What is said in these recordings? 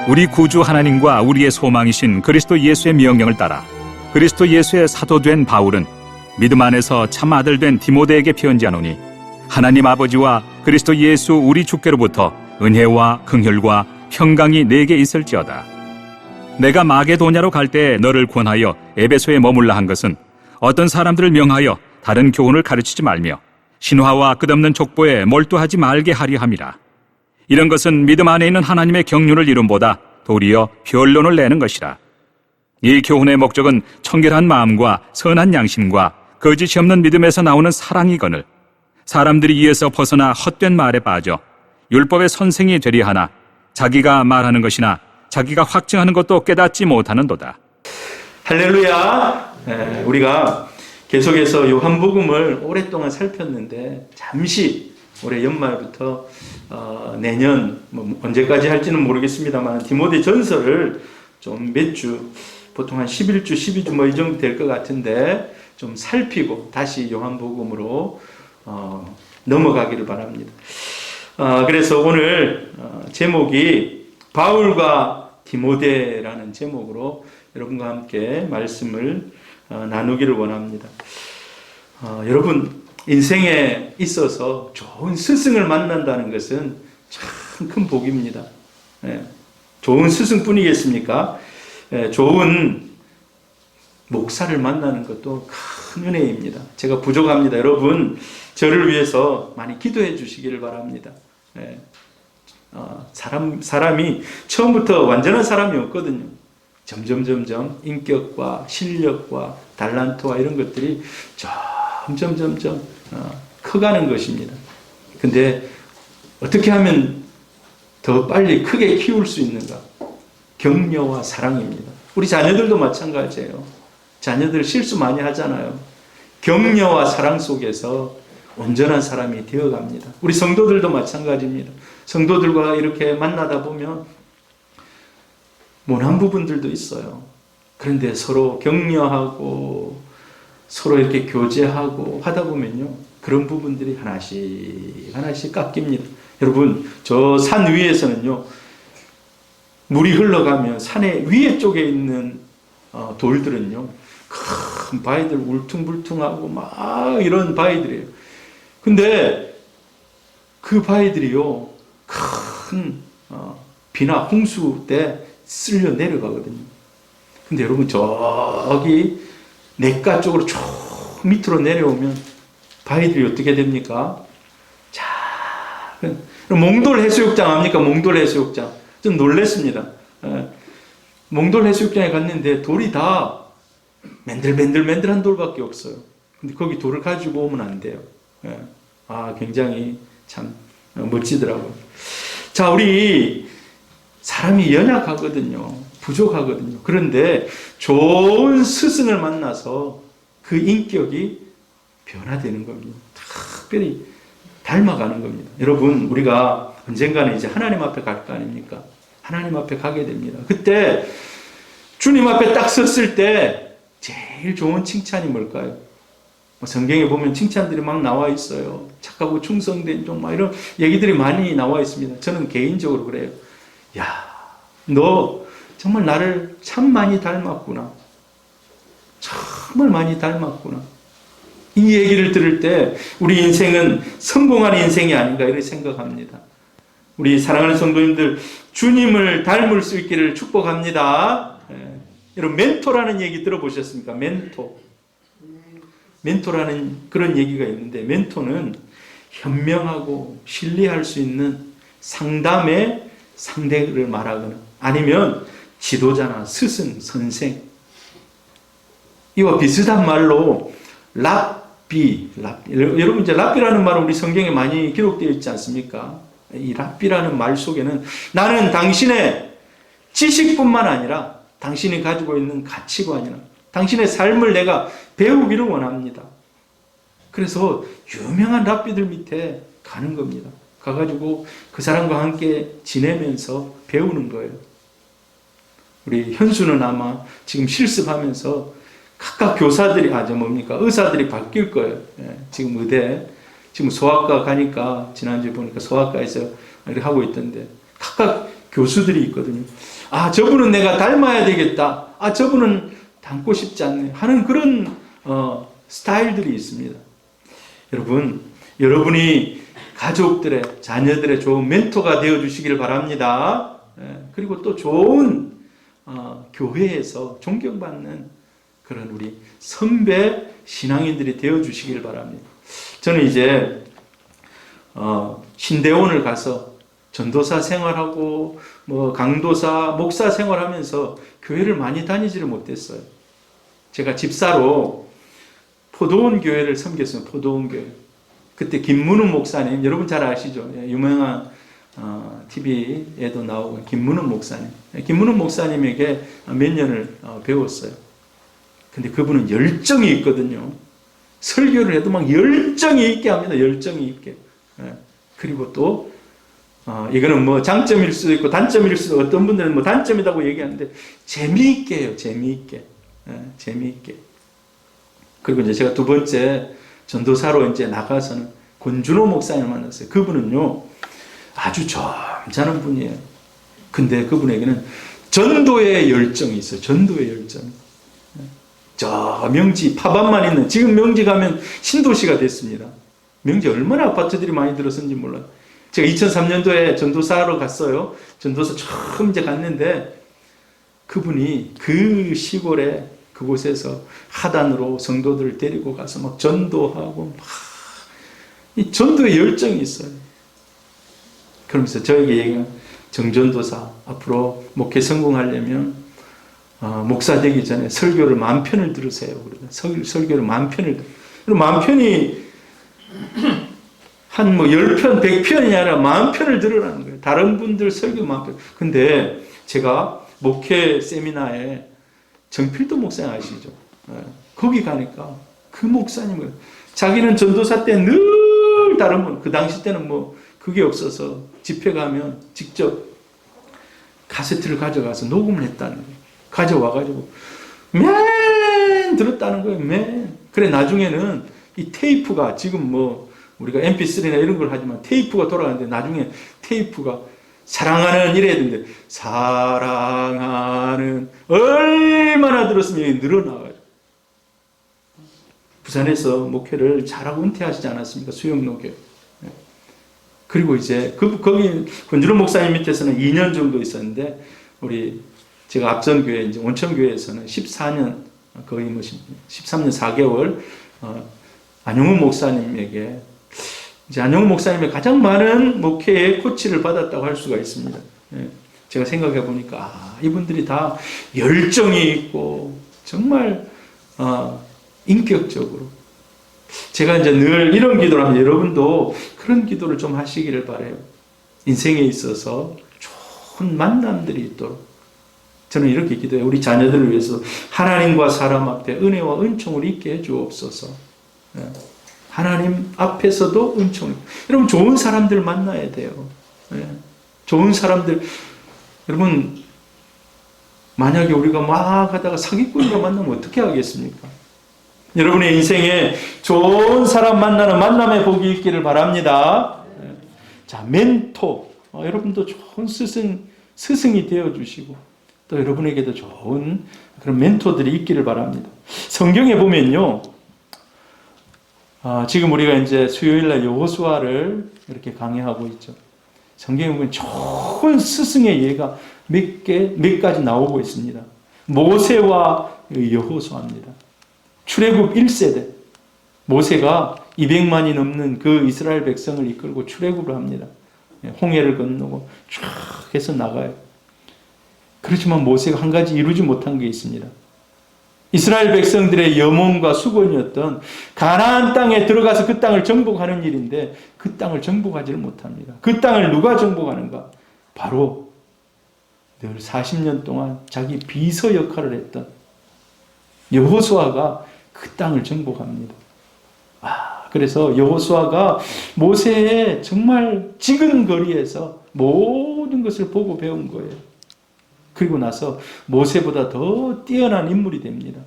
우리 구주 하나님과 우리의 소망이신 그리스도 예수의 명령을 따라 그리스도 예수의 사도된 바울은 믿음 안에서 참 아들 된 디모데에게 편지하노니 하나님 아버지와 그리스도 예수 우리 주께로부터 은혜와 긍휼과 평강이 내게 있을지어다. 내가 마게도냐로 갈 때 너를 권하여 에베소에 머물라 한 것은 어떤 사람들을 명하여 다른 교훈을 가르치지 말며 신화와 끝없는 족보에 몰두하지 말게 하려 함이라. 이런 것은 믿음 안에 있는 하나님의 경륜을 이룸보다 도리어 변론을 내는 것이라. 이 교훈의 목적은 청결한 마음과 선한 양심과 거짓이 없는 믿음에서 나오는 사랑이거늘 사람들이 이에서 벗어나 헛된 말에 빠져 율법의 선생이 되려 하나 자기가 말하는 것이나 자기가 확증하는 것도 깨닫지 못하는도다. 할렐루야. 우리가 계속해서 요한복음을 오랫동안 살폈는데 잠시 올해 연말부터 내년 언제까지 할지는 모르겠습니다만 디모데 전서를 좀 몇 주, 보통 한 11주, 12주 뭐 이 정도 될 것 같은데 좀 살피고 다시 요한복음으로 넘어가기를 바랍니다. 그래서 오늘 제목이 바울과 디모데라는 제목으로 여러분과 함께 말씀을 나누기를 원합니다. 여러분 인생에 있어서 좋은 스승을 만난다는 것은 참 큰 복입니다. 좋은 스승뿐이겠습니까? 좋은 목사를 만나는 것도 큰 은혜입니다. 제가 부족합니다. 여러분 저를 위해서 많이 기도해 주시기를 바랍니다. 사람이 처음부터 완전한 사람이었거든요. 점점 인격과 실력과 달란트와 이런 것들이 점점 커가는 것입니다. 근데 어떻게 하면 더 빨리 크게 키울 수 있는가? 격려와 사랑입니다. 우리 자녀들도 마찬가지예요. 자녀들 실수 많이 하잖아요. 격려와 사랑 속에서 온전한 사람이 되어갑니다. 우리 성도들도 마찬가지입니다. 성도들과 이렇게 만나다 보면 모난 부분들도 있어요. 그런데 서로 격려하고 서로 이렇게 교제하고 하다 보면요, 그런 부분들이 하나씩 깎입니다. 여러분, 저 산 위에서는요, 물이 흘러가면 산의 위에 쪽에 있는 돌들은요, 큰 바위들 울퉁불퉁하고 막 이런 바위들이에요. 근데 그 바위들이요, 큰 비나 홍수 때 쓸려 내려가거든요. 근데 여러분, 저기 냇가 쪽으로 쭉 밑으로 내려오면 바위들이 어떻게 됩니까? 몽돌 해수욕장 압니까? 몽돌 해수욕장. 좀 놀랬습니다. 몽돌 해수욕장에 갔는데 돌이 다 맨들맨들한 돌밖에 없어요. 근데 거기 돌을 가지고 오면 안 돼요. 굉장히 참 멋지더라고요. 자, 우리 사람이 연약하거든요. 부족하거든요. 그런데 좋은 스승을 만나서 그 인격이 변화되는 겁니다. 특별히 닮아가는 겁니다. 여러분, 우리가 언젠가는 이제 하나님 앞에 갈 거 아닙니까? 하나님 앞에 가게 됩니다. 그때 주님 앞에 딱 섰을 때 제일 좋은 칭찬이 뭘까요? 성경에 보면 칭찬들이 막 나와 있어요. 착하고 충성된 종, 막 이런 얘기들이 많이 나와 있습니다. 저는 개인적으로 그래요. 야, 너 정말 나를 참 많이 닮았구나. 정말 많이 닮았구나. 이 얘기를 들을 때 우리 인생은 성공한 인생이 아닌가 이렇게 생각합니다. 우리 사랑하는 성도님들, 주님을 닮을 수 있기를 축복합니다. 여러분, 멘토라는 얘기 들어보셨습니까? 멘토라는 그런 얘기가 있는데, 멘토는 현명하고 신뢰할 수 있는 상담의 상대를 말하거나 아니면 지도자나 스승, 선생, 이와 비슷한 말로 랍비. 여러분, 이제 랍비라는 말은 우리 성경에 많이 기록되어 있지 않습니까? 이 랍비라는 말 속에는 나는 당신의 지식뿐만 아니라 당신이 가지고 있는 가치관이나 당신의 삶을 내가 배우기를 원합니다. 그래서 유명한 랍비들 밑에 가는 겁니다. 가가지고 그 사람과 함께 지내면서 배우는 거예요. 우리 현수는 아마 지금 실습하면서 각각 교사들이, 의사들이 바뀔 거예요. 지금 의대, 지금 소아과 가니까, 지난주에 보니까 소아과에서 이렇게 하고 있던데, 각각 교수들이 있거든요. 아, 저분은 내가 닮아야 되겠다. 아, 저분은 닮고 싶지 않네. 하는 그런 스타일들이 있습니다. 여러분, 여러분이 가족들의, 자녀들의 좋은 멘토가 되어주시기를 바랍니다. 그리고 또 좋은 교회에서 존경받는 그런 우리 선배 신앙인들이 되어주시길 바랍니다. 저는 이제 신대원을 가서 전도사 생활하고 뭐 강도사, 목사 생활하면서 교회를 많이 다니지를 못했어요. 제가 집사로 포도원 교회를 섬겼어요. 포도원 교회. 그때 김문훈 목사님, 여러분 잘 아시죠? 유명한 TV에도 나오고 김문훈 목사님. 김문훈 목사님에게 몇 년을 배웠어요. 근데 그분은 열정이 있거든요. 설교를 해도 막 열정이 있게 합니다. 열정이 있게. 그리고 또 이거는 뭐 장점일 수도 있고 단점일 수도, 어떤 분들은 뭐 단점이라고 얘기하는데 재미있게 해요. 재미있게. 재미있게. 그리고 이제 제가 두 번째 전도사로 이제 나가서는 권준호 목사님을 만났어요. 그분은요, 아주 점잖은 분이에요. 근데 그분에게는 전도의 열정이 있어요. 전도의 열정. 저 명지, 파반만 있는, 지금 명지 가면 신도시가 됐습니다. 명지 얼마나 아파트들이 많이 들었는지 몰라요. 제가 2003년도에 전도사로 갔어요. 전도사 처음 이제 갔는데 그분이 그 시골에 그곳에서 하단으로 성도들을 데리고 가서 막 전도하고 막 이 전도의 열정이 있어요. 그러면서 저에게 얘기한 정전도사 앞으로 목회 성공하려면 목사 되기 전에 설교를 10,000편을 들으세요. 설교를 10,000편을 그리고 10,000편이 한 뭐 10편, 100편이 아니라 10,000편을 들으라는 거예요. 다른 분들 설교 10,000편. 근데 제가 목회 세미나에 정필도 목사님 아시죠? 거기 가니까 그 목사님은 자기는 전도사 때 늘 다른 분, 그 당시 때는 뭐 그게 없어서 집회 가면 직접 카세트를 가져가서 녹음을 했다는 거예요. 가져와가지고 맨 들었다는 거예요. 맨. 그래 나중에는 이 테이프가 지금 뭐 우리가 MP3나 이런 걸 하지만 테이프가 돌아가는데 나중에 테이프가 사랑하는 이래야 되는데 사랑하는 얼마나 들었으면 늘어나가지고 부산에서 목회를 잘하고 은퇴하시지 않았습니까? 수영노교. 그리고 이제 거기 권준호 목사님 밑에서는 2년 정도 있었는데 우리 제가 앞전 교회 이제 온천교회에서는 14년 거의 뭐 13년 4개월 안용훈 목사님에게 이제 안용훈 목사님의 가장 많은 목회의 코치를 받았다고 할 수가 있습니다. 제가 생각해 보니까 이분들이 다 열정이 있고 정말 인격적으로 제가 이제 늘 이런 기도를 하면 여러분도 그런 기도를 좀 하시기를 바라요. 인생에 있어서 좋은 만남들이 있도록 저는 이렇게 기도해요. 우리 자녀들을 위해서 하나님과 사람 앞에 은혜와 은총을 있게 해주옵소서. 하나님 앞에서도 은총을. 여러분 좋은 사람들 만나야 돼요. 좋은 사람들. 여러분 만약에 우리가 막 하다가 사기꾼이라 만나면 어떻게 하겠습니까? 여러분의 인생에 좋은 사람 만나는 만남의 복이 있기를 바랍니다. 자, 멘토. 여러분도 좋은 스승이 되어주시고 또 여러분에게도 좋은 그런 멘토들이 있기를 바랍니다. 성경에 보면요. 지금 우리가 이제 수요일날 여호수아를 이렇게 강의하고 있죠. 성경에 보면 좋은 스승의 예가 몇 가지 나오고 있습니다. 모세와 여호수아입니다. 출애굽 1세대. 모세가 200만이 넘는 그 이스라엘 백성을 이끌고 출애굽을 합니다. 홍해를 건너고 쭉 해서 나가요. 그렇지만 모세가 한 가지 이루지 못한 게 있습니다. 이스라엘 백성들의 염원과 수건이었던 가나안 땅에 들어가서 그 땅을 정복하는 일인데 그 땅을 정복하지를 못합니다. 그 땅을 누가 정복하는가? 바로 늘 40년 동안 자기 비서 역할을 했던 여호수아가 그 땅을 정복합니다. 그래서 여호수아가 모세의 정말 지근 거리에서 모든 것을 보고 배운 거예요. 그리고 나서 모세보다 더 뛰어난 인물이 됩니다.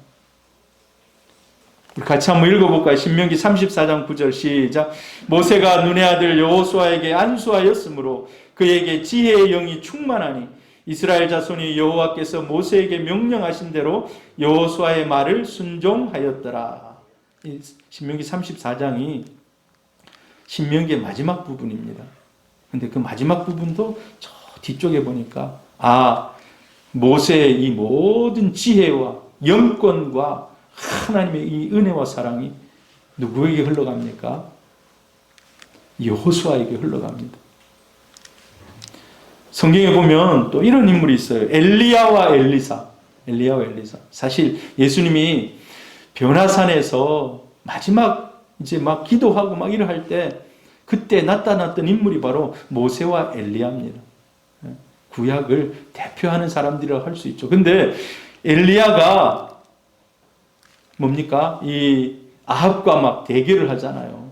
우리 같이 한번 읽어볼까요? 신명기 34장 9절 시작. 모세가 눈의 아들 여호수아에게 안수하였으므로 그에게 지혜의 영이 충만하니 이스라엘 자손이 여호와께서 모세에게 명령하신 대로 여호수아의 말을 순종하였더라. 이 신명기 34장이 신명기의 마지막 부분입니다. 근데 그 마지막 부분도 저 뒤쪽에 보니까 모세의 이 모든 지혜와 영권과 하나님의 이 은혜와 사랑이 누구에게 흘러갑니까? 여호수아에게 흘러갑니다. 성경에 보면 또 이런 인물이 있어요. 엘리야와 엘리사. 사실 예수님이 변화산에서 마지막 이제 막 기도하고 막 일을 할 때 그때 나타났던 인물이 바로 모세와 엘리야입니다. 구약을 대표하는 사람들이라고 할 수 있죠. 근데 엘리야가 뭡니까? 이 아합과 막 대결을 하잖아요.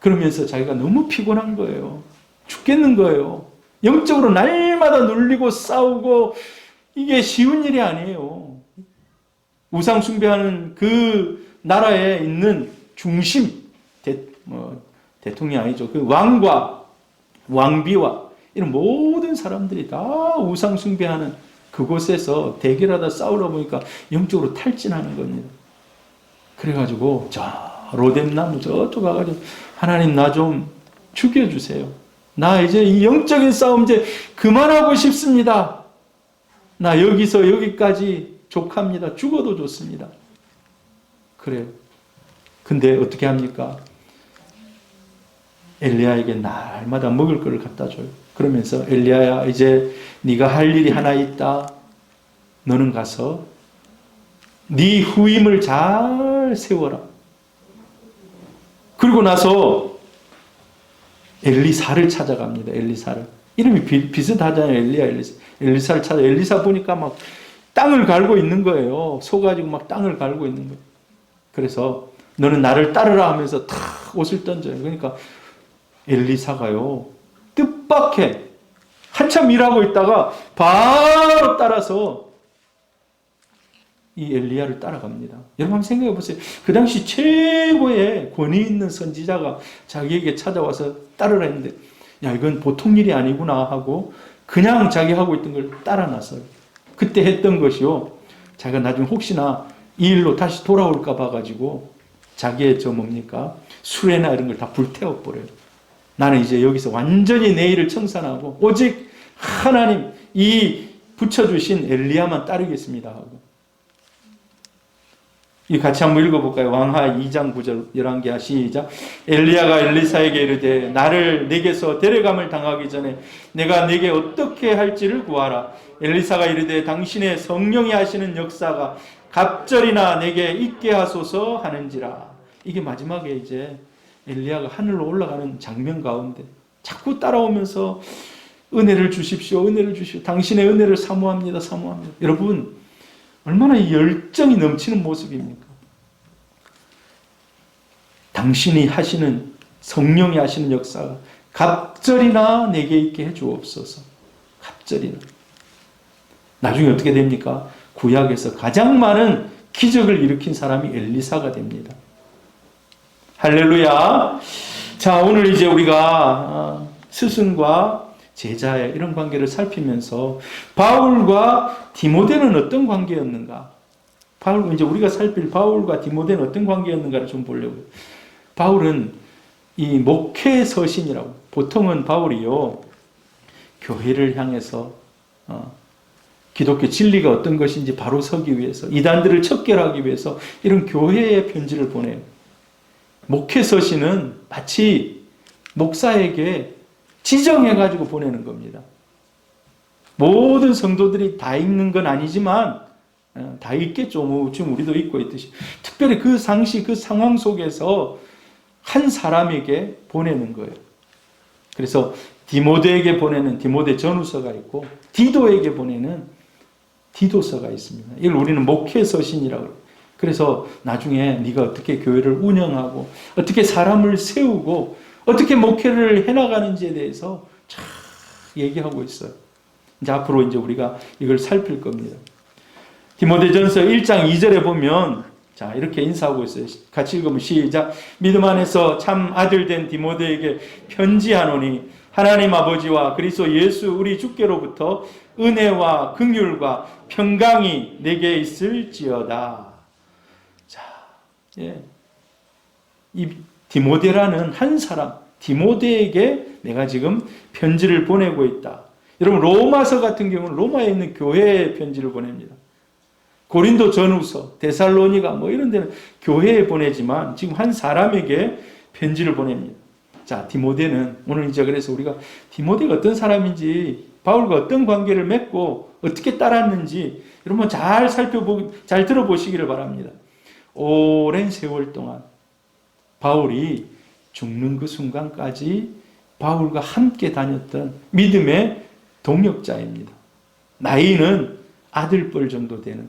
그러면서 자기가 너무 피곤한 거예요. 죽겠는 거예요. 영적으로 날마다 눌리고 싸우고 이게 쉬운 일이 아니에요. 우상 숭배하는 그 나라에 있는 중심, 대통령이 아니죠. 그 왕과 왕비와 이런 모든 사람들이 다 우상 숭배하는 그곳에서 대결하다 싸우다 보니까 영적으로 탈진하는 겁니다. 그래가지고 저 로뎀나무 저쪽 가가지고 하나님 나 좀 죽여주세요. 나 이제 이 영적인 싸움 이제 그만하고 싶습니다. 나 여기서 여기까지 족합니다. 죽어도 좋습니다. 그래요. 근데 어떻게 합니까? 엘리야에게 날마다 먹을 것을 갖다 줘요. 그러면서 엘리야야 이제 네가 할 일이 하나 있다. 너는 가서 네 후임을 잘 세워라. 그리고 나서 엘리사를 찾아갑니다. 엘리사를. 이름이 비슷하잖아요. 엘리사를 찾아. 엘리사 보니까 막 땅을 갈고 있는 거예요. 소 가지고 막 땅을 갈고 있는 거예요. 그래서 너는 나를 따르라 하면서 탁 옷을 던져요. 그러니까 엘리사가요. 뜻밖에 한참 일하고 있다가 바로 따라서 이 엘리야를 따라갑니다. 여러분 한번 생각해 보세요. 그 당시 최고의 권위 있는 선지자가 자기에게 찾아와서 따르라 했는데 야 이건 보통 일이 아니구나 하고 그냥 자기 하고 있던 걸 따라 나서요. 그때 했던 것이요. 자기가 나중에 혹시나 이 일로 다시 돌아올까 봐가지고 자기의 수레나 이런 걸 다 불태워버려요. 나는 이제 여기서 완전히 내 일을 청산하고 오직 하나님 이 붙여주신 엘리야만 따르겠습니다 하고. 이 같이 한번 읽어볼까요? 왕하 2장 9절 11개 시작. 엘리야가 엘리사에게 이르되 나를 내게서 데려감을 당하기 전에 내가 내게 어떻게 할지를 구하라. 엘리사가 이르되 당신의 성령이 하시는 역사가 갑절이나 내게 있게 하소서 하는지라. 이게 마지막에 이제 엘리야가 하늘로 올라가는 장면 가운데 자꾸 따라오면서 은혜를 주십시오. 당신의 은혜를 사모합니다. 여러분 얼마나 이 열정이 넘치는 모습입니까? 당신이 하시는 성령이 하시는 역사가 갑절이나 내게 있게 해주옵소서. 갑절이나. 나중에 어떻게 됩니까? 구약에서 가장 많은 기적을 일으킨 사람이 엘리사가 됩니다. 할렐루야. 자, 오늘 이제 우리가 스승과 제자의 이런 관계를 살피면서 바울과 디모데는 어떤 관계였는가? 이제 우리가 살필 바울과 디모데는 어떤 관계였는가를 좀 보려고요. 바울은 이 목회 서신이라고, 보통은 바울이요 교회를 향해서 기독교 진리가 어떤 것인지 바로 서기 위해서, 이단들을 척결하기 위해서 이런 교회의 편지를 보내요. 목회 서신은 마치 목사에게 지정해가지고 보내는 겁니다. 모든 성도들이 다 읽는 건 아니지만 다 읽겠죠. 지금 우리도 읽고 있듯이. 특별히 그 상시, 그 상황 속에서 한 사람에게 보내는 거예요. 그래서 디모데에게 보내는 디모데 전후서가 있고 디도에게 보내는 디도서가 있습니다. 이걸 우리는 목회 서신이라고 해요. 그래서 나중에 네가 어떻게 교회를 운영하고 어떻게 사람을 세우고 어떻게 목회를 해나가는지에 대해서 쫙 얘기하고 있어요. 이제 앞으로 이제 우리가 이걸 살필 겁니다. 디모데전서 1장 2절에 보면 자 이렇게 인사하고 있어요. 같이 읽으면 시작. 믿음 안에서 참 아들 된 디모데에게 편지하노니 하나님 아버지와 그리스도 예수 우리 주께로부터 은혜와 긍휼과 평강이 내게 있을지어다. 자, 이 디모데라는 한 사람, 디모데에게 내가 지금 편지를 보내고 있다. 여러분, 로마서 같은 경우는 로마에 있는 교회에 편지를 보냅니다. 고린도 전후서, 데살로니가 이런 데는 교회에 보내지만 지금 한 사람에게 편지를 보냅니다. 자, 디모데는 오늘 이제 그래서 우리가 디모데가 어떤 사람인지, 바울과 어떤 관계를 맺고 어떻게 따랐는지 여러분 잘 잘 들어보시기를 바랍니다. 오랜 세월 동안 바울이 죽는 그 순간까지 바울과 함께 다녔던 믿음의 동역자입니다. 나이는 아들뻘 정도 되는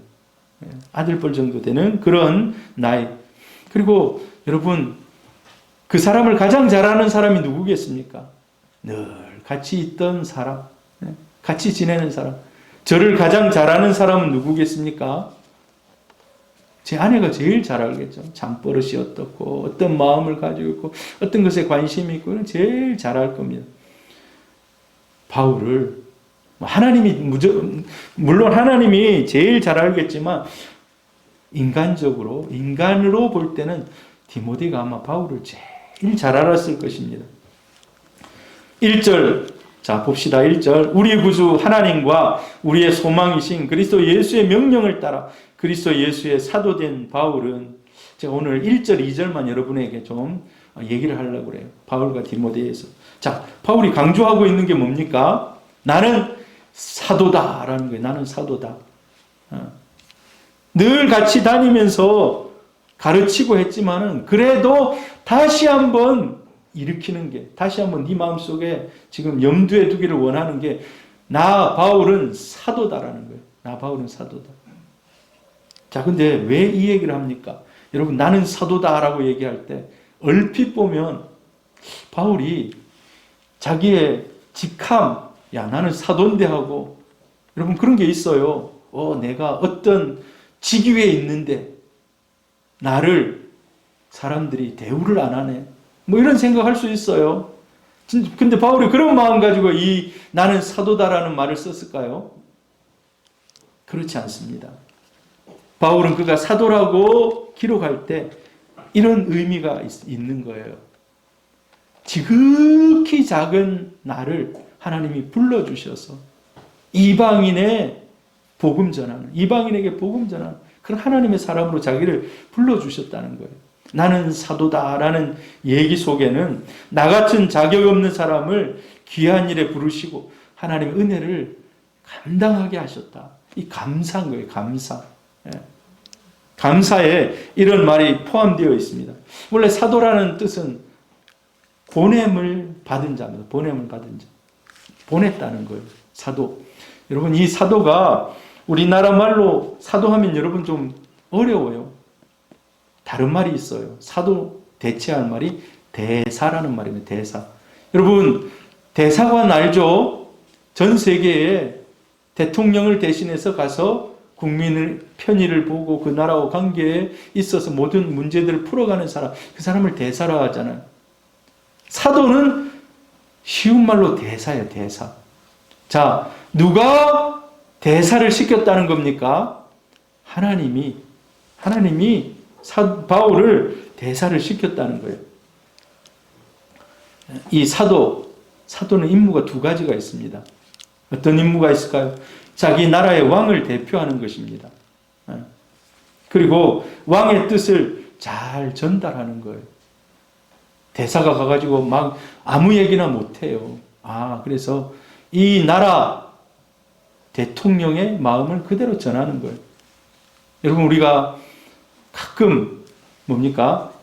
그런 나이. 그리고 여러분, 그 사람을 가장 잘 아는 사람이 누구겠습니까? 늘 같이 있던 사람, 같이 지내는 사람. 저를 가장 잘 아는 사람은 누구겠습니까? 제 아내가 제일 잘 알겠죠. 잠버릇이 어떻고, 어떤 마음을 가지고 있고, 어떤 것에 관심이 있고, 제일 잘 알 겁니다. 바울을, 물론 하나님이 제일 잘 알겠지만, 인간으로 볼 때는 디모데가 아마 바울을 제일 잘 알았을 것입니다. 1절, 자, 봅시다. 1절. 우리 구주 하나님과 우리의 소망이신 그리스도 예수의 명령을 따라 그리스도 예수의 사도된 바울은, 제가 오늘 1절, 2절만 여러분에게 좀 얘기를 하려고 그래요. 바울과 디모데에서. 자, 바울이 강조하고 있는 게 뭡니까? 나는 사도다라는 거예요. 나는 사도다. 늘 같이 다니면서 가르치고 했지만은 그래도 다시 한번 일으키는 게, 다시 한번 네 마음속에 지금 염두에 두기를 원하는 게, 나 바울은 사도다라는 거예요. 나 바울은 사도다. 자, 근데 왜 이 얘기를 합니까? 여러분, 나는 사도다라고 얘기할 때 얼핏 보면 바울이 자기의 직함, 야, 나는 사도인데 하고, 여러분 그런 게 있어요. 내가 어떤 직위에 있는데 나를 사람들이 대우를 안 하네. 이런 생각할 수 있어요. 근데 바울이 그런 마음 가지고 나는 사도다라는 말을 썼을까요? 그렇지 않습니다. 바울은 그가 사도라고 기록할 때 이런 의미가 있는 거예요. 지극히 작은 나를 하나님이 불러주셔서 이방인에게 복음 전하는 그런 하나님의 사람으로 자기를 불러주셨다는 거예요. 나는 사도다라는 얘기 속에는 나 같은 자격 없는 사람을 귀한 일에 부르시고 하나님의 은혜를 감당하게 하셨다. 이 감사한 거예요. 감사. 감사에 이런 말이 포함되어 있습니다. 원래 사도라는 뜻은 보냄을 받은 자입니다. 보냄을 받은 자. 보냈다는 거예요. 사도. 여러분, 이 사도가 우리나라 말로 사도하면 여러분 좀 어려워요. 다른 말이 있어요. 사도 대체할 말이 대사라는 말입니다. 대사. 여러분, 대사관 알죠? 전 세계에 대통령을 대신해서 가서 국민의 편의를 보고 그 나라와 관계에 있어서 모든 문제들을 풀어가는 사람, 그 사람을 대사라 하잖아요. 사도는 쉬운 말로 대사예요. 대사. 자, 누가 대사를 시켰다는 겁니까? 하나님이 바울을 대사를 시켰다는 거예요. 이 사도는 임무가 두 가지가 있습니다. 어떤 임무가 있을까요? 자기 나라의 왕을 대표하는 것입니다. 그리고 왕의 뜻을 잘 전달하는 거예요. 대사가 가가지고 막 아무 얘기나 못해요. 그래서 이 나라 대통령의 마음을 그대로 전하는 거예요. 여러분, 우리가 가끔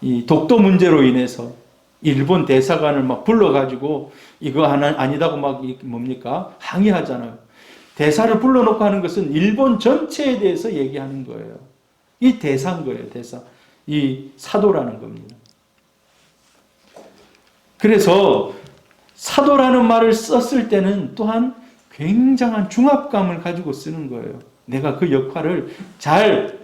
이 독도 문제로 인해서 일본 대사관을 막 불러가지고 이거 아니다고 막 항의하잖아요. 대사를 불러놓고 하는 것은 일본 전체에 대해서 얘기하는 거예요. 이 대사인 거예요. 대사. 이 사도라는 겁니다. 그래서 사도라는 말을 썼을 때는 또한 굉장한 중압감을 가지고 쓰는 거예요. 내가 그 역할을 잘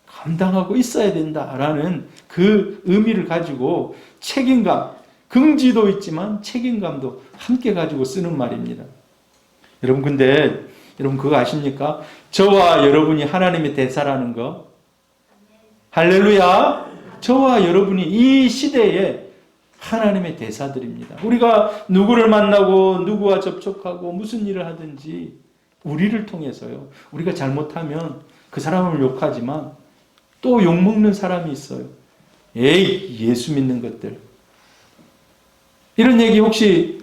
감당하고 있어야 된다라는 그 의미를 가지고 책임감, 긍지도 있지만 책임감도 함께 가지고 쓰는 말입니다. 여러분 근데 여러분 그거 아십니까? 저와 여러분이 하나님의 대사라는 거. 할렐루야. 저와 여러분이 이 시대에 하나님의 대사들입니다. 우리가 누구를 만나고 누구와 접촉하고 무슨 일을 하든지 우리를 통해서요. 우리가 잘못하면 그 사람을 욕하지만 또 욕먹는 사람이 있어요. 에이, 예수 믿는 것들. 이런 얘기 혹시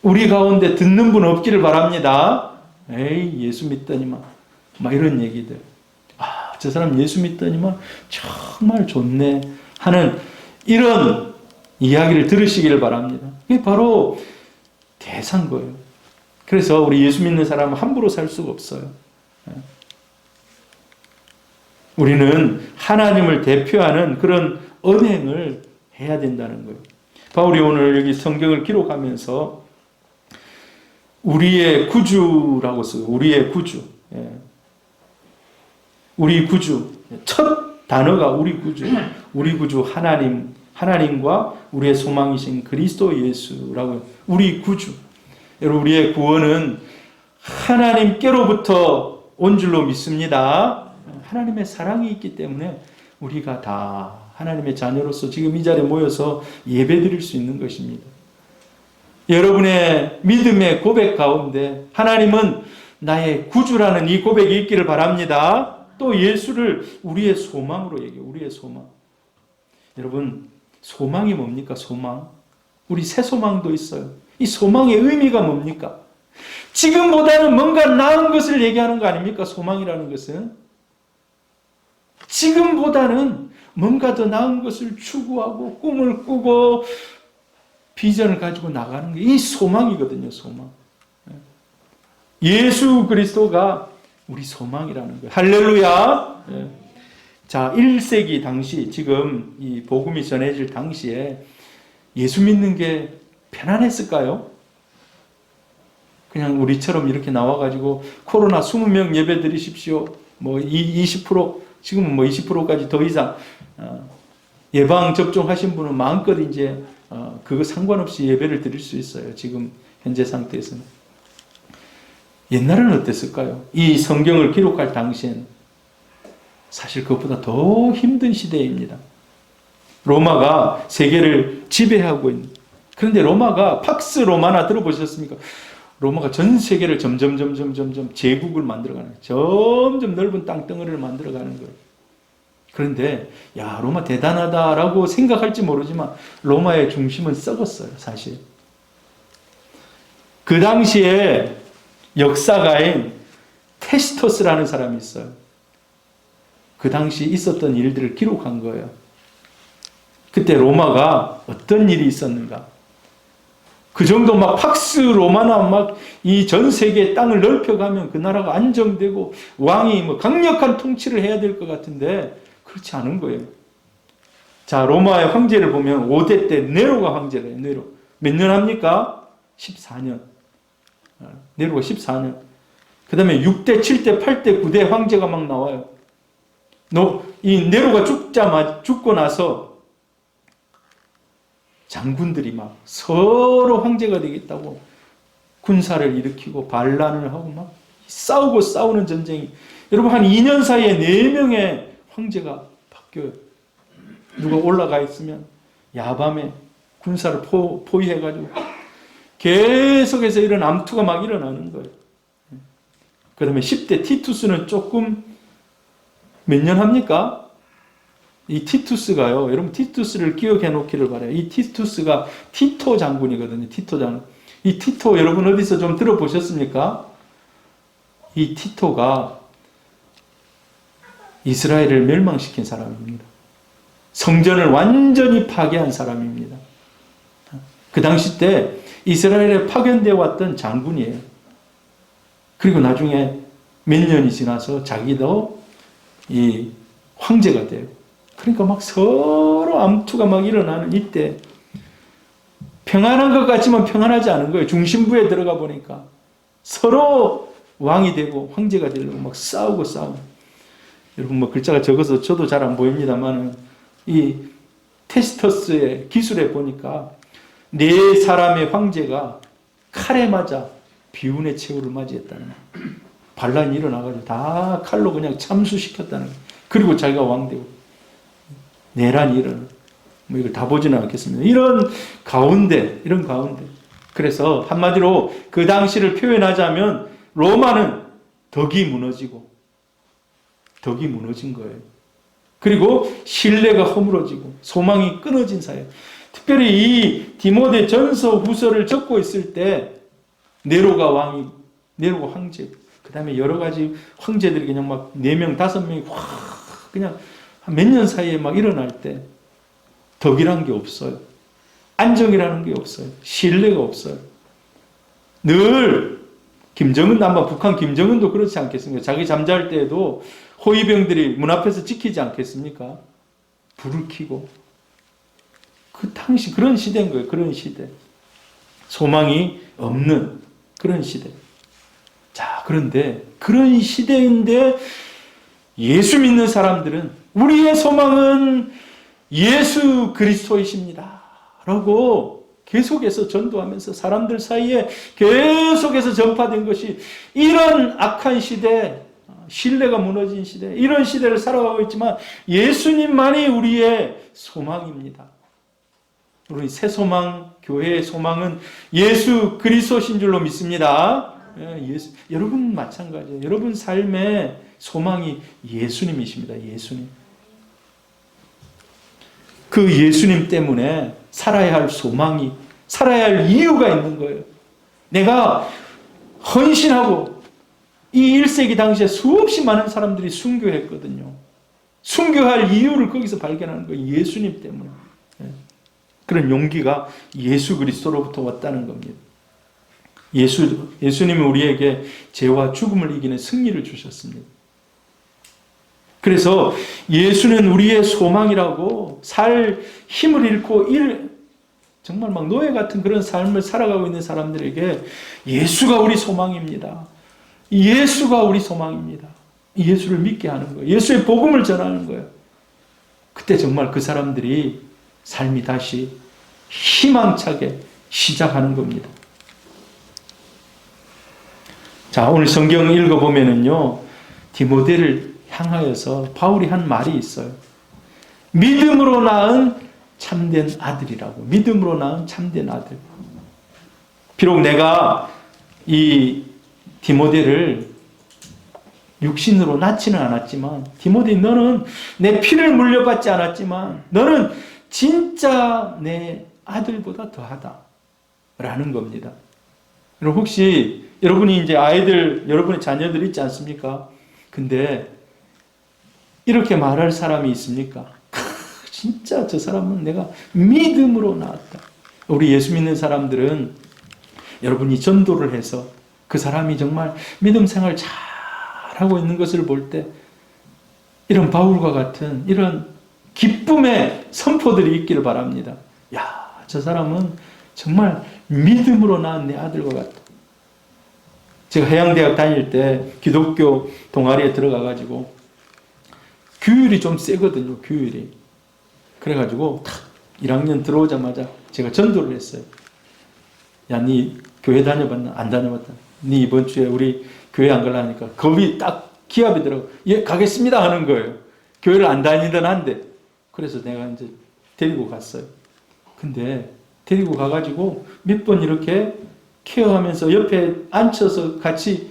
우리 가운데 듣는 분 없기를 바랍니다. 에이, 예수 믿더니만. 막 이런 얘기들. 아, 저 사람 예수 믿더니만 정말 좋네. 하는 이런 이야기를 들으시기를 바랍니다. 이게 바로 대사인 거예요. 그래서 우리 예수 믿는 사람은 함부로 살 수가 없어요. 우리는 하나님을 대표하는 그런 언행을 해야 된다는 거예요. 바울이 오늘 여기 성경을 기록하면서 우리의 구주라고 써요. 우리의 구주. 우리 구주. 첫 단어가 우리 구주. 우리 구주 하나님과 우리의 소망이신 그리스도 예수라고. 우리 구주. 여러분 우리의 구원은 하나님께로부터 온 줄로 믿습니다. 하나님의 사랑이 있기 때문에 우리가 다 하나님의 자녀로서 지금 이 자리에 모여서 예배드릴 수 있는 것입니다. 여러분의 믿음의 고백 가운데 하나님은 나의 구주라는 이 고백이 있기를 바랍니다. 또 예수를 우리의 소망으로 얘기해요. 우리의 소망. 여러분 소망이 뭡니까? 소망. 우리 새 소망도 있어요. 이 소망의 의미가 뭡니까? 지금보다는 뭔가 나은 것을 얘기하는 거 아닙니까? 소망이라는 것은. 지금보다는 뭔가 더 나은 것을 추구하고 꿈을 꾸고 비전을 가지고 나가는 게 이 소망이거든요. 소망. 예수 그리스도가 우리 소망이라는 거예요. 할렐루야. 자, 1세기 당시 지금 이 복음이 전해질 당시에 예수 믿는 게 편안했을까요? 그냥 우리처럼 이렇게 나와가지고 코로나 20명 예배 드리십시오. 뭐 20% 지금은 뭐 20%까지 더 이상 예방 접종하신 분은 마음껏 이제 그거 상관없이 예배를 드릴 수 있어요. 지금 현재 상태에서는. 옛날에는 어땠을까요? 이 성경을 기록할 당시엔 사실 그것보다 더 힘든 시대입니다. 로마가 세계를 지배하고 있는. 그런데 로마가 팍스 로마나 들어보셨습니까? 로마가 전 세계를 점점 제국을 만들어가는 거예요. 점점 넓은 땅덩어리를 만들어가는 거예요. 그런데 야 로마 대단하다라고 생각할지 모르지만 로마의 중심은 썩었어요. 사실. 그 당시에 역사가인 테시토스라는 사람이 있어요. 그 당시 있었던 일들을 기록한 거예요. 그때 로마가 어떤 일이 있었는가. 그 정도 막 팍스 로마나 막 이 전 세계 땅을 넓혀가면 그 나라가 안정되고 왕이 뭐 강력한 통치를 해야 될 것 같은데 그렇지 않은 거예요. 자, 로마의 황제를 보면 5대 때 네로가 황제래요. 네로. 몇 년 합니까? 14년. 네로가 14년. 그 다음에 6대, 7대, 8대, 9대 황제가 막 나와요. 이 네로가 죽고 나서 장군들이 막 서로 황제가 되겠다고 군사를 일으키고 반란을 하고 막 싸우고 싸우는 전쟁이. 여러분 한 2년 사이에 4명의 황제가 바뀌어요. 누가 올라가 있으면 야밤에 군사를 포위해가지고 계속해서 이런 암투가 막 일어나는 거예요. 그 다음에 10대 티투스는 조금 몇 년 합니까? 이 티투스가요. 여러분 티투스를 기억해 놓기를 바라요. 이 티투스가 티토 장군이거든요. 티토 장군. 이 티토 여러분 어디서 좀 들어보셨습니까? 이 티토가 이스라엘을 멸망시킨 사람입니다. 성전을 완전히 파괴한 사람입니다. 그 당시 때 이스라엘에 파견되어 왔던 장군이에요. 그리고 나중에 몇 년이 지나서 자기도 이 황제가 돼요. 그러니까 막 서로 암투가 막 일어나는 이때 평안한 것 같지만 평안하지 않은 거예요. 중심부에 들어가 보니까 서로 왕이 되고 황제가 되려고 막 싸우고. 여러분 뭐 글자가 적어서 저도 잘 안 보입니다만 이 테시토스의 기술에 보니까 네 사람의 황제가 칼에 맞아 비운의 최후를 맞이했다는 거예요. 반란이 일어나가지고 다 칼로 그냥 참수시켰다는 거예요. 그리고 자기가 왕되고 내란이 일어나. 뭐 이걸 다 보지는 않겠습니다. 이런 가운데. 그래서 한마디로 그 당시를 표현하자면 로마는 덕이 무너진 거예요. 그리고 신뢰가 허물어지고 소망이 끊어진 사회. 특별히 이 디모데 전서 후서를 적고 있을 때 네로가 황제, 그 다음에 여러 가지 황제들이 그냥 막 4명, 5명이 확 그냥 몇 년 사이에 막 일어날 때 덕이라는 게 없어요. 안정이라는 게 없어요. 신뢰가 없어요. 늘 김정은, 아마 북한 김정은도 그렇지 않겠습니까? 자기 잠잘 때에도 호위병들이 문 앞에서 지키지 않겠습니까? 불을 켜고. 그 당시 그런 시대인 거예요. 그런 시대. 소망이 없는 그런 시대. 자, 그런데 그런 시대인데 예수 믿는 사람들은 우리의 소망은 예수 그리스도이십니다. 라고 계속해서 전도하면서 사람들 사이에 계속해서 전파된 것이 이런 악한 시대, 신뢰가 무너진 시대, 이런 시대를 살아가고 있지만 예수님만이 우리의 소망입니다. 우리 새소망, 교회의 소망은 예수 그리스도신 줄로 믿습니다. 여러분 마찬가지예요. 여러분 삶의 소망이 예수님이십니다. 예수님. 그 예수님 때문에 살아야 할 소망이, 살아야 할 이유가 있는 거예요. 내가 헌신하고 이 1세기 당시에 수없이 많은 사람들이 순교했거든요. 순교할 이유를 거기서 발견하는 거예요. 예수님 때문에. 그런 용기가 예수 그리스도로부터 왔다는 겁니다. 예수님은 우리에게 죄와 죽음을 이기는 승리를 주셨습니다. 그래서 예수는 우리의 소망이라고 살 힘을 잃고 정말 막 노예 같은 그런 삶을 살아가고 있는 사람들에게 예수가 우리 소망입니다. 예수가 우리 소망입니다. 예수를 믿게 하는 거예요. 예수의 복음을 전하는 거예요. 그때 정말 그 사람들이 삶이 다시 희망차게 시작하는 겁니다. 자, 오늘 성경 읽어보면은요, 디모데를 향하여서 바울이 한 말이 있어요. 믿음으로 낳은 참된 아들이라고. 믿음으로 낳은 참된 아들. 비록 내가 이 디모데를 육신으로 낳지는 않았지만, 디모데 너는 내 피를 물려받지 않았지만 너는 진짜 내 아들보다 더하다 라는 겁니다. 여러분, 혹시 여러분이 이제 아이들, 여러분의 자녀들 있지 않습니까? 근데 이렇게 말할 사람이 있습니까? 진짜 저 사람은 내가 믿음으로 낳았다. 우리 예수 믿는 사람들은 여러분이 전도를 해서 그 사람이 정말 믿음 생활 잘하고 있는 것을 볼 때 이런 바울과 같은 이런 기쁨의 선포들이 있기를 바랍니다. 야, 저 사람은 정말 믿음으로 낳은 내 아들과 같다. 제가 해양대학 다닐 때 기독교 동아리에 들어가가지고 규율이 좀 세거든요. 규율이. 그래가지고 탁 1학년 들어오자마자 제가 전도를 했어요. 야, 니 교회 다녀봤나? 안 다녀봤다. 니 이번 주에 우리 교회 안 가려니까 겁이 딱 기합이더라고. 예, 가겠습니다 하는 거예요. 교회를 안 다니던 한데. 그래서 내가 이제 데리고 갔어요. 근데 데리고 가가지고 몇 번 이렇게 케어하면서 옆에 앉혀서 같이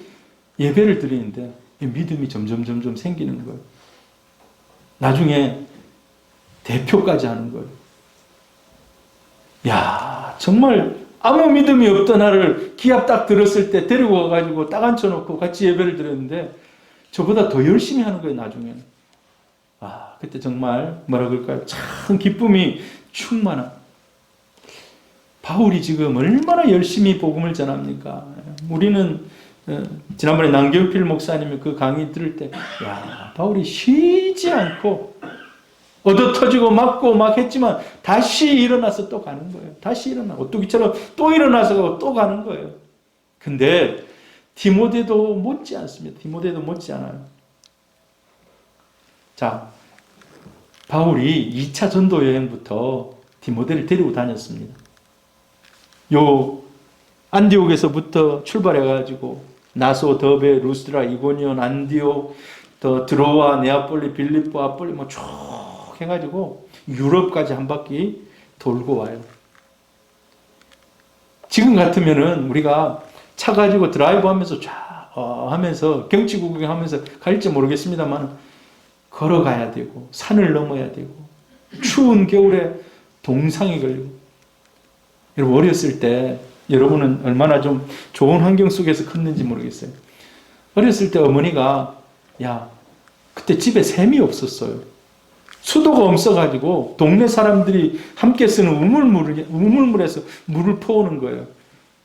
예배를 드리는데 믿음이 점점 생기는 거예요. 나중에 대표까지 하는 거예요. 야, 정말 아무 믿음이 없던 나를 기합 딱 들었을 때 데리고 가가지고 딱 앉혀놓고 같이 예배를 드렸는데 저보다 더 열심히 하는 거예요, 나중에는. 아, 그때 정말 뭐라 그럴까요? 참 기쁨이 충만한. 바울이 지금 얼마나 열심히 복음을 전합니까? 우리는 지난번에 남경필 목사님이 그 강의 들을 때, 야, 바울이 쉬지 않고 얻어 터지고 맞고 막 했지만 다시 일어나서 또 가는 거예요. 다시 일어나고 오뚜기처럼 또 일어나서 또 가는 거예요. 근데 디모데도 못지 않습니다. 디모데도 못지 않아요. 자, 바울이 2차 전도 여행부터 디모데를 데리고 다녔습니다. 요 안디옥에서부터 출발해가지고 나소, 더베, 루스드라, 이고니온, 안디옥, 더 드로아, 네아폴리, 빌립보, 아폴리 뭐 쭉 해가지고 유럽까지 한 바퀴 돌고 와요. 지금 같으면은 우리가 차 가지고 드라이브 하면서 쫙 하면서 경치 구경하면서 갈지 모르겠습니다만 걸어가야 되고 산을 넘어야 되고 추운 겨울에 동상이 걸리고. 여러분 어렸을 때 여러분은 얼마나 좀 좋은 환경 속에서 컸는지 모르겠어요. 어렸을 때 어머니가 그때 집에 샘이 없었어요. 수도가 없어가지고 동네 사람들이 함께 쓰는 우물물에서 물을 퍼오는 거예요.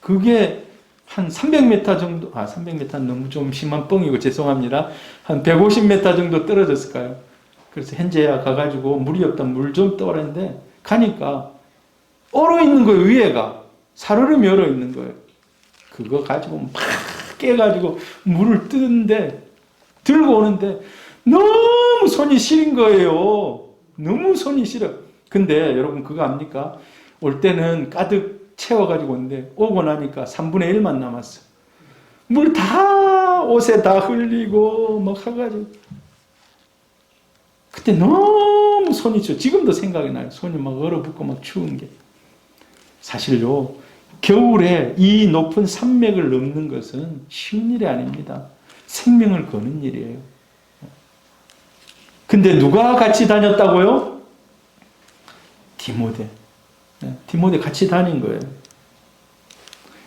그게 한 300m 정도, 300m 너무 좀 심한 뻥이고 죄송합니다. 한 150m 정도 떨어졌을까요? 그래서 현재야 가가지고 물이 없다 물 좀 떠오라는데 가니까 얼어 있는 거예요. 위에가 살얼음이 얼어 있는 거예요. 그거 가지고 막 깨가지고 물을 뜨는데 들고 오는데 너무 손이 시린 거예요. 너무 손이 시려. 근데 여러분 그거 압니까? 올 때는 가득 채워가지고 오는데 오고 나니까 3분의 1만 남았어. 물 다 옷에 다 흘리고 막 해가지고 그때 너무 손이 추워. 지금도 생각이 나요. 손이 막 얼어붙고 막 추운 게. 사실요 겨울에 이 높은 산맥을 넘는 것은 쉬운 일이 아닙니다. 생명을 거는 일이에요. 근데 누가 같이 다녔다고요? 디모데. 디모데 같이 다닌 거예요.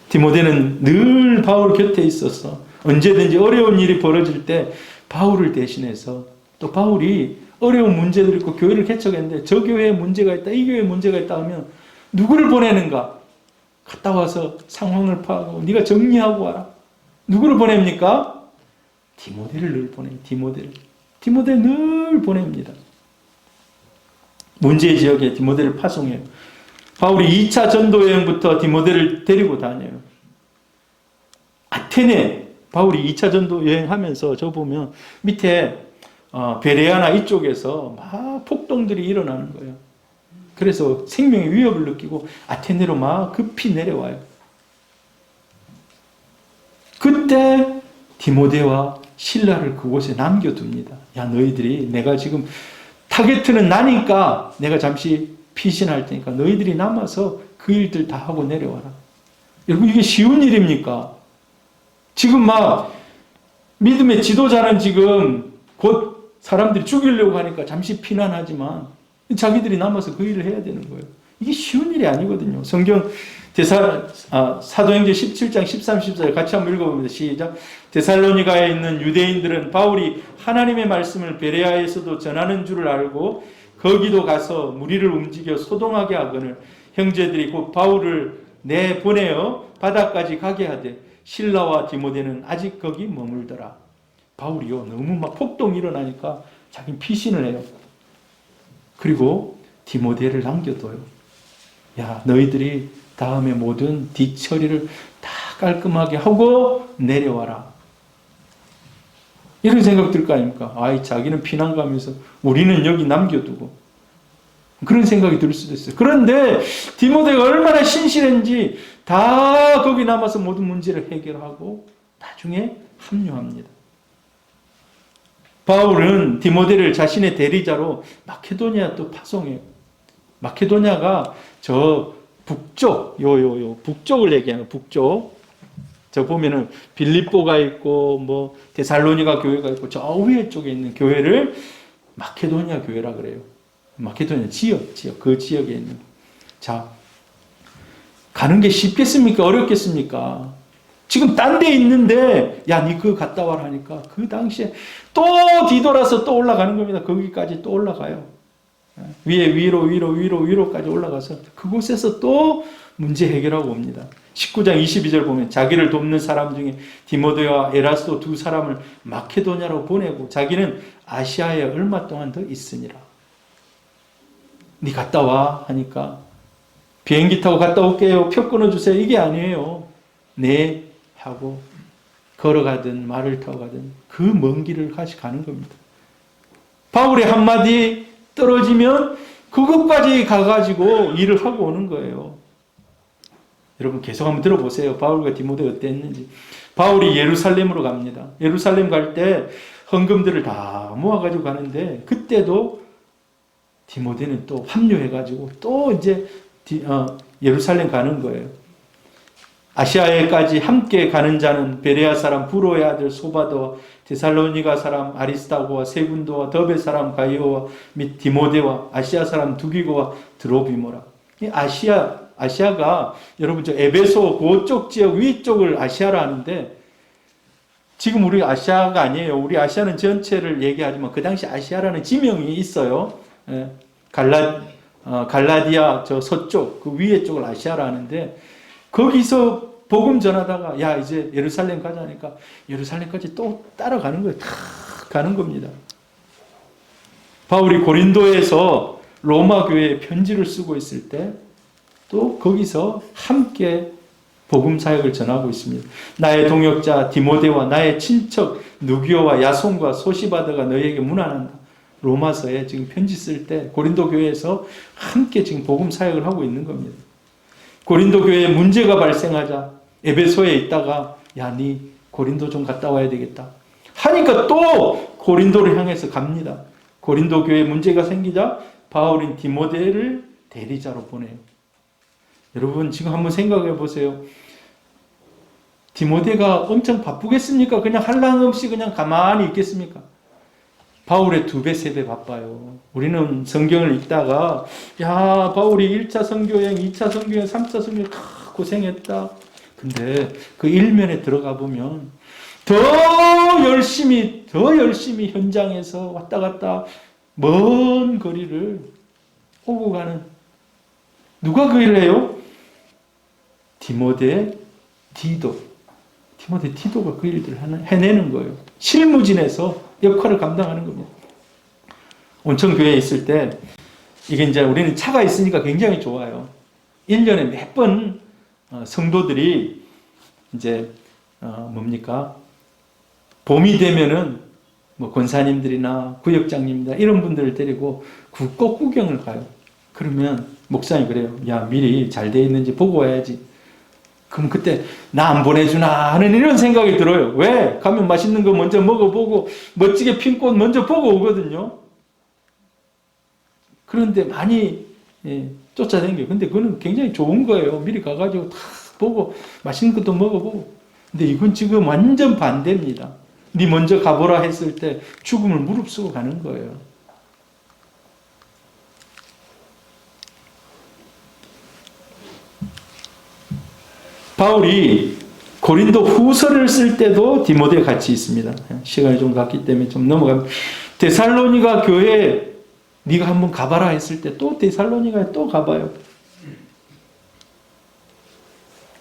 디모데는 늘 바울 곁에 있었어. 언제든지 어려운 일이 벌어질 때 바울을 대신해서 또 바울이 어려운 문제들이 있고 교회를 개척했는데 저 교회에 문제가 있다, 이 교회에 문제가 있다 하면 누구를 보내는가? 갔다 와서 상황을 파악하고 네가 정리하고 와라. 누구를 보냅니까? 디모데를 늘 보내요. 디모데를 늘 보냅니다. 문제 지역에 디모데를 파송해요. 바울이 2차 전도 여행부터 디모데를 데리고 다녀요. 아테네 바울이 2차 전도 여행하면서 저 보면 밑에 베레아나 이쪽에서 막 폭동들이 일어나는 거예요. 그래서 생명의 위협을 느끼고 아테네로 막 급히 내려와요. 그때 디모데와 신라를 그곳에 남겨둡니다. 너희들이 내가 지금 타겟트는 나니까 내가 잠시 피신할 테니까 너희들이 남아서 그 일들 다 하고 내려와라. 여러분 이게 쉬운 일입니까? 지금 막 믿음의 지도자는 지금 곧 사람들이 죽이려고 하니까 잠시 피난하지만 자기들이 남아서 그 일을 해야 되는 거예요. 이게 쉬운 일이 아니거든요. 성경 사도행전 17장 13, 14절 같이 한번 읽어봅니다. 시작. 데살로니가에 있는 유대인들은 바울이 하나님의 말씀을 베레아에서도 전하는 줄을 알고 거기도 가서 무리를 움직여 소동하게 하거늘 형제들이 곧 바울을 내보내어 바다까지 가게 하되 실라와 디모데는 아직 거기 머물더라. 바울이요 너무 막 폭동이 일어나니까 자기는 피신을 해요. 그리고 디모데를 남겨둬요. 너희들이 다음에 모든 뒷처리를 다 깔끔하게 하고 내려와라. 이런 생각 들 거 아닙니까? 자기는 피난 가면서 우리는 여기 남겨두고. 그런 생각이 들 수도 있어요. 그런데 디모데가 얼마나 신실한지 다 거기 남아서 모든 문제를 해결하고 나중에 합류합니다. 바울은 디모데를 자신의 대리자로 마케도니아 또 파송해요. 마케도니아가 저 북쪽, 북쪽을 얘기하는 북쪽. 저 보면은 빌립보가 있고, 데살로니가 교회가 있고, 저 위에 쪽에 있는 교회를 마케도니아 교회라 그래요. 마케도니아 지역, 그 지역에 있는. 자, 가는 게 쉽겠습니까? 어렵겠습니까? 지금 딴 데 있는데, 니 그거 갔다 와라 하니까, 그 당시에 또 뒤돌아서 또 올라가는 겁니다. 거기까지 또 올라가요. 위로까지 올라가서 그곳에서 또 문제 해결하고 옵니다. 19장 22절 보면 자기를 돕는 사람 중에 디모데와 에라스도 두 사람을 마케도냐로 보내고 자기는 아시아에 얼마 동안 더 있으니라. 니 갔다 와 하니까 비행기 타고 갔다 올게요. 표 끊어주세요. 이게 아니에요. 네 하고 걸어가든 말을 타고 가든 그 먼 길을 같이 가는 겁니다. 바울의 한마디 떨어지면 그것까지 가가지고 일을 하고 오는 거예요. 여러분 계속 한번 들어보세요. 바울과 디모데 어땠는지. 바울이 예루살렘으로 갑니다. 예루살렘 갈 때 헌금들을 다 모아가지고 가는데 그때도 디모데는 또 합류해가지고 또 이제 예루살렘 가는 거예요. 아시아에까지 함께 가는 자는 베레아 사람 부로의 아들 소바도와 데살로니가 사람 아리스타고와 세군도와 더베 사람 가이오와 및 디모데와 아시아 사람 두기고와 드로비모라. 이 아시아가 여러분 저 에베소 그쪽 지역 위쪽을 아시아라 하는데 지금 우리 아시아가 아니에요. 우리 아시아는 전체를 얘기하지만 그 당시 아시아라는 지명이 있어요. 갈라디아 저 서쪽 그 위에 쪽을 아시아라 하는데 거기서 복음 전하다가 야 이제 예루살렘 가자니까 예루살렘까지 또 따라가는 거예요. 다 가는 겁니다. 바울이 고린도에서 로마 교회에 편지를 쓰고 있을 때 또 거기서 함께 복음 사역을 전하고 있습니다. 나의 동역자 디모데와 나의 친척 누기오와 야손과 소시바드가 너희에게 문안한다. 로마서에 지금 편지 쓸 때 고린도 교회에서 함께 지금 복음 사역을 하고 있는 겁니다. 고린도 교회에 문제가 발생하자 에베소에 있다가 야, 니 고린도 좀 갔다 와야 되겠다 하니까 또 고린도를 향해서 갑니다. 고린도 교회에 문제가 생기자 바울인 디모데를 대리자로 보내요. 여러분 지금 한번 생각해 보세요. 디모데가 엄청 바쁘겠습니까? 그냥 할랑 없이 그냥 가만히 있겠습니까? 바울의 2배, 3배 바빠요. 우리는 성경을 읽다가 야 바울이 1차 선교여행, 2차 선교여행, 3차 선교여행 고생했다. 근데 그 일면에 들어가 보면 더 열심히 현장에서 왔다 갔다 먼 거리를 오고 가는 누가 그 일을 해요? 디모데 디도가 그 일들을 해내는 거예요. 실무진에서 역할을 감당하는 겁니다. 온천교회에 있을 때 이게 이제 우리는 차가 있으니까 굉장히 좋아요. 1년에 몇 번 성도들이 이제 봄이 되면은 뭐 권사님들이나 구역장님이나 이런 분들을 데리고 꽃 구경을 가요. 그러면 목사님이 그래요. 야 미리 잘 돼 있는지 보고 와야지. 그럼 그때 나 안 보내주나 하는 이런 생각이 들어요. 왜? 가면 맛있는 거 먼저 먹어보고 멋지게 핀 꽃 먼저 보고 오거든요. 그런데 많이 쫓아다녀요. 근데 그거는 굉장히 좋은 거예요. 미리 가가지고 다 보고 맛있는 것도 먹어보고. 근데 이건 지금 완전 반대입니다. 네 먼저 가보라 했을 때 죽음을 무릅쓰고 가는 거예요. 바울이 고린도 후서를 쓸 때도 디모데 같이 있습니다. 시간이 좀 갔기 때문에 좀 넘어갑니다. 데살로니가 교회에 네가 한번 가봐라 했을 때 또 데살로니가에 또 가봐요.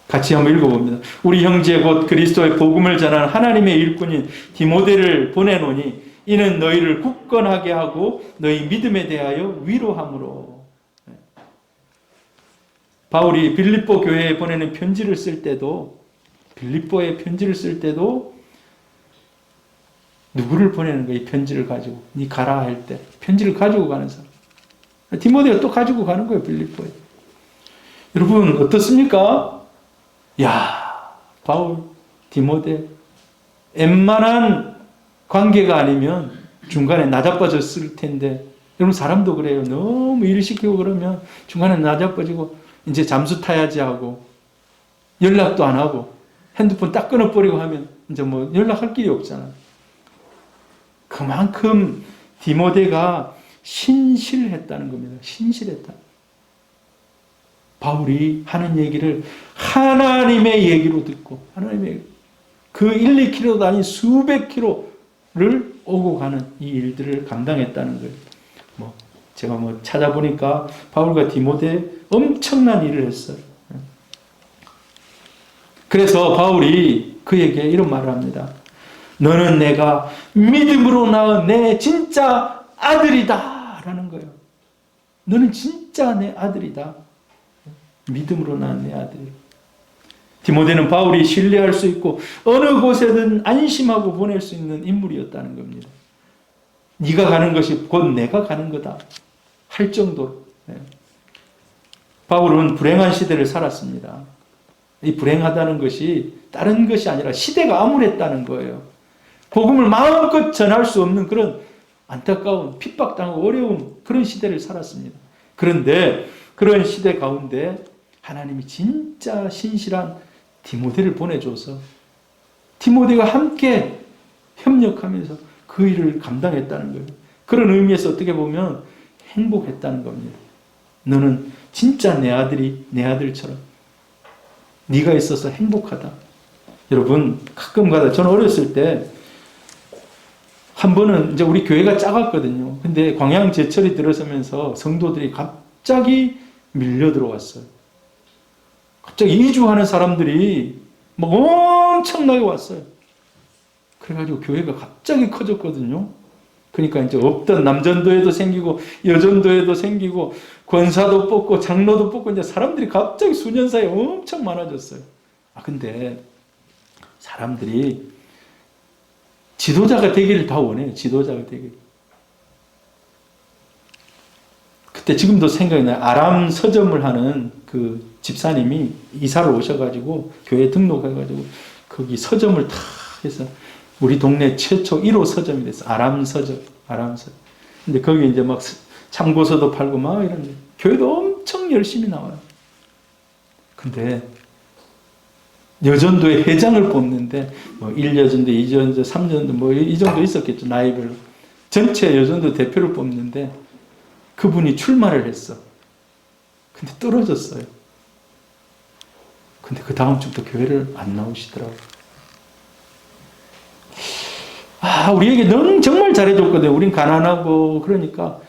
같이 한번 읽어봅니다. 우리 형제 곧 그리스도의 복음을 전하는 하나님의 일꾼인 디모데를 보내노니 이는 너희를 굳건하게 하고 너희 믿음에 대하여 위로함으로. 바울이 빌립보 교회에 보내는 편지를 쓸 때도 빌립보에 편지를 쓸 때도 누구를 보내는 거예요? 이 편지를 가지고 니 가라 할 때 편지를 가지고 가는 사람. 디모데가 또 가지고 가는 거예요. 빌립보에. 여러분 어떻습니까? 야 바울, 디모데 웬만한 관계가 아니면 중간에 나자빠졌을 텐데 여러분 사람도 그래요. 너무 일을 시키고 그러면 중간에 나자빠지고 이제 잠수 타야지 하고 연락도 안 하고 핸드폰 딱 끊어버리고 하면 이제 뭐 연락할 길이 없잖아요. 그만큼 디모데가 신실했다는 겁니다. 신실했다. 바울이 하는 얘기를 하나님의 얘기로 듣고 하나님의 얘기. 그 1, 2km도 아닌 수백 킬로를 오고 가는 이 일들을 감당했다는 거예요. 제가 찾아보니까 바울과 디모데 엄청난 일을 했어요. 그래서 바울이 그에게 이런 말을 합니다. 너는 내가 믿음으로 낳은 내 진짜 아들이다 라는 거예요. 너는 진짜 내 아들이다. 믿음으로 낳은 내 아들. 디모데는 바울이 신뢰할 수 있고 어느 곳에든 안심하고 보낼 수 있는 인물이었다는 겁니다. 네가 가는 것이 곧 내가 가는 거다 할 정도로. 바울은 불행한 시대를 살았습니다. 이 불행하다는 것이 다른 것이 아니라 시대가 암울했다는 거예요. 복음을 마음껏 전할 수 없는 그런 안타까운 핍박당하고 어려운 그런 시대를 살았습니다. 그런데 그런 시대 가운데 하나님이 진짜 신실한 디모데를 보내줘서 디모데가 함께 협력하면서 그 일을 감당했다는 거예요. 그런 의미에서 어떻게 보면 행복했다는 겁니다. 너는 진짜 내 아들이 내 아들처럼 네가 있어서 행복하다. 여러분 가끔가다 저는 어렸을 때 한 번은 이제 우리 교회가 작았거든요. 근데 광양제철이 들어서면서 성도들이 갑자기 밀려 들어왔어요. 갑자기 이주하는 사람들이 막 엄청나게 왔어요. 그래가지고 교회가 갑자기 커졌거든요. 그러니까 이제 없던 남전도에도 생기고 여전도에도 생기고 권사도 뽑고 장로도 뽑고 이제 사람들이 갑자기 수년 사이에 엄청 많아졌어요. 근데 사람들이 지도자가 되기를 다 원해요. 지도자가 되기를. 그때 지금도 생각이 나요. 아람 서점을 하는 그 집사님이 이사를 오셔가지고 교회 등록해가지고 거기 서점을 다 해서 우리 동네 최초 1호 서점이 됐어. 아람 서점. 근데 거기 이제 막 참고서도 팔고 막 이런 교회도 엄청 열심히 나와요. 근데 여전도의 회장을 뽑는데 뭐 1여전도, 2여전도, 3여전도 뭐 이 정도 있었겠죠. 나이별로. 전체 여전도 대표를 뽑는데 그분이 출마를 했어. 근데 떨어졌어요. 근데 그 다음 주부터 교회를 안 나오시더라고요. 우리에게 넌 정말 잘해줬거든. 우린 가난하고 그러니까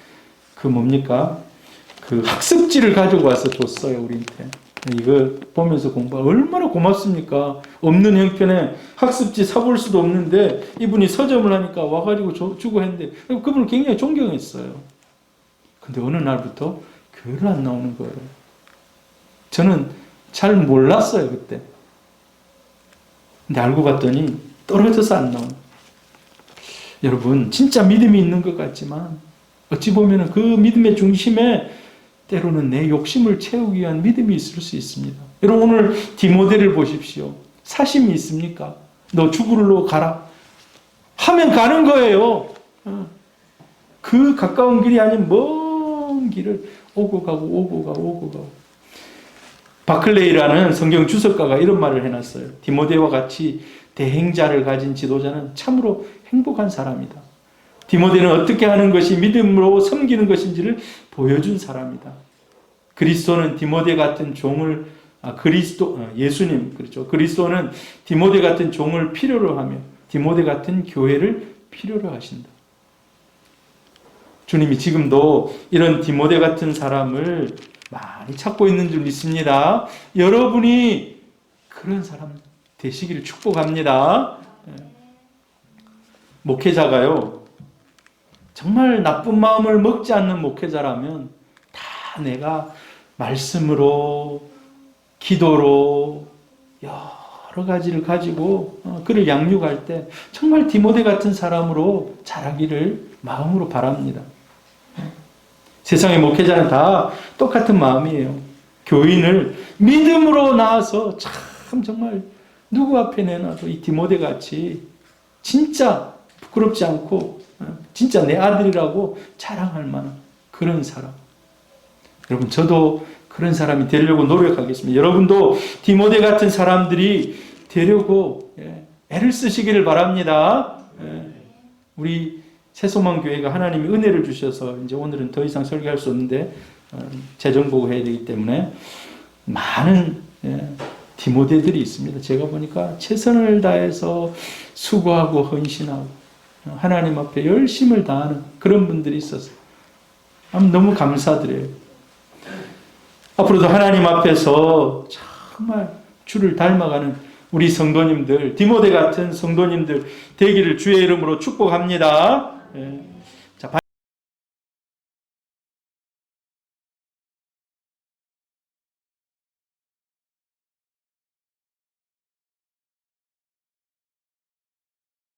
그 학습지를 가지고 와서 줬어요. 우리한테. 이거 보면서 공부하고 얼마나 고맙습니까? 없는 형편에 학습지 사볼 수도 없는데 이분이 서점을 하니까 와가지고 주고 했는데 그분을 굉장히 존경했어요. 근데 어느 날부터 교회를 안 나오는 거예요. 저는 잘 몰랐어요, 그때. 근데 알고 봤더니 떨어져서 안 나오는 거예요. 여러분, 진짜 믿음이 있는 것 같지만 어찌 보면 그 믿음의 중심에 때로는 내 욕심을 채우기 위한 믿음이 있을 수 있습니다. 여러분 오늘 디모데를 보십시오. 사심이 있습니까? 너 죽으러 가라. 하면 가는 거예요. 그 가까운 길이 아닌 먼 길을 오고 가고. 바클레이라는 성경 주석가가 이런 말을 해놨어요. 디모데와 같이 대행자를 가진 지도자는 참으로 행복한 사람이다. 디모데는 어떻게 하는 것이 믿음으로 섬기는 것인지를 보여준 사람이다. 그리스도는 디모데 같은 종을 예수님 그렇죠. 그리스도는 디모데 같은 종을 필요로 하며 디모데 같은 교회를 필요로 하신다. 주님이 지금도 이런 디모데 같은 사람을 많이 찾고 있는 줄 믿습니다. 여러분이 그런 사람 되시기를 축복합니다. 목회자가요. 정말 나쁜 마음을 먹지 않는 목회자라면 다 내가 말씀으로 기도로 여러 가지를 가지고 그를 양육할 때 정말 디모데 같은 사람으로 자라기를 마음으로 바랍니다. 세상의 목회자는 다 똑같은 마음이에요. 교인을 믿음으로 낳아서 참 정말 누구 앞에 내놔도 이 디모데 같이 진짜 부끄럽지 않고 진짜 내 아들이라고 자랑할 만한 그런 사람. 여러분 저도 그런 사람이 되려고 노력하겠습니다. 여러분도 디모데 같은 사람들이 되려고 애를 쓰시기를 바랍니다. 우리 새소망교회가 하나님이 은혜를 주셔서 이제 오늘은 더 이상 설교할 수 없는데 재정 보고해야 되기 때문에 많은 디모데들이 있습니다. 제가 보니까 최선을 다해서 수고하고 헌신하고 하나님 앞에 열심을 다하는 그런 분들이 있어서 너무 감사드려요. 앞으로도 하나님 앞에서 정말 주를 닮아가는 우리 성도님들, 디모데 같은 성도님들 되기를 주의 이름으로 축복합니다.